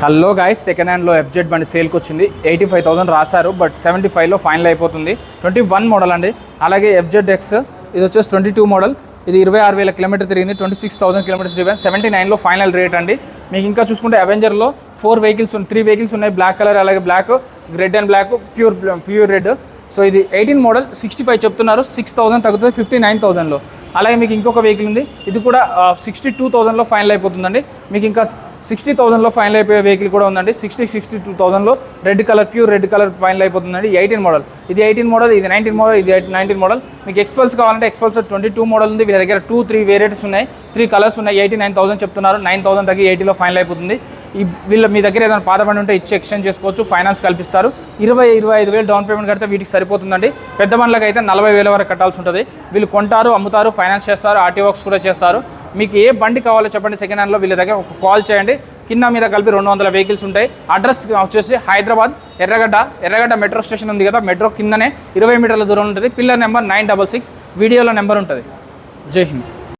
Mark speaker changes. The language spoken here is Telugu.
Speaker 1: హలో గాయస్, సెకండ్ హ్యాండ్లో ఎఫ్జెడ్ బండి సేల్కి వచ్చింది. 85,000 రాశారు, బట్ 75లో ఫైనల్ అయిపోతుంది. 21 మోడల్ అండి. అలాగే ఎఫ్జెడ్ ఎక్స్ ఇది వచ్చేసి 22 మోడల్. ఇది 26,000 కిలోమీటర్ తిరిగింది. 26,000 కిలోమీటర్స్ డ్రివెన్. 79లో ఫైనల్ రేట్ అండి. మీకు ఇంకా చూసుకుంటే అవెంజర్లో 3 వెహికల్స్ ఉన్నాయి. బ్లాక్ కలర్, అలాగే black, red and black, pure red. So ఇది 18 మోడల్, 65 చెప్తున్నారు. 6,000 తగ్గుతుంది 59,000లో. అలాగే మీకు ఇంకొక వెహికల్ ఉంది, ఇది కూడా 62,000లో ఫైనల్ అయిపోతుందండి. మీకు ఇంకా 60,000లో ఫైనల్ అయిపోయే వెహికల్ కూడా ఉందండి. 62,000లో red colour, pure red colour final అయిపోతుందండి. 18 మోడల్, ఇది 18 మోడల్, ఇది 19 మోడల్, ఇది 19 మోడల్. మీకు ఎక్స్పల్స్ కావాలంటే ఎక్స్పల్స్ 22 మోడల్ ఉంది. వీళ్ళ దగ్గర 2-3 వేరియంట్స్ ఉన్నాయి, 3 కలర్స్ ఉన్నాయి. 89,000 చెప్తున్నారు. 9,000 తగ్గి 80లో ఫైనల్ అయిపోతుంది. మీ దగ్గర ఏదైనా పాత బండి ఉంటే ఇచ్చి ఎక్స్చేంజ్ చేసుకోవచ్చు, ఫైనాన్స్ కల్పిస్తారు. 20-25,000 డౌన్ పేమెంట్ కడితే వీటికి సరిపోతుందండి. పెద్ద బండ్లకు అయితే 40,000 వరకు కట్టాల్సి ఉంటుంది. వీళ్ళు కొంటారు, అమ్ముతారు, ఫైనాన్స్ చేస్తారు, ఆర్టీ వర్క్స్ కూడా చేస్తారు. మీకు ఏ బండి కావాలో చెప్పండి. సెకండ్ హ్యాండ్లో వీళ్ళ దగ్గర ఒక కాల్ చేయండి. కింద మీద కలిపి 200 వెహికల్స్ ఉంటాయి. అడ్రస్ వచ్చేసి హైదరాబాద్ ఎర్రగడ్డ మెట్రో స్టేషన్ ఉంది కదా, మెట్రో కిందనే 20 మీటర్ల దూరం ఉంటుంది. పిల్లర్ నెంబర్ 966, వీడియోలో నెంబర్ ఉంటుంది. జై హింద్.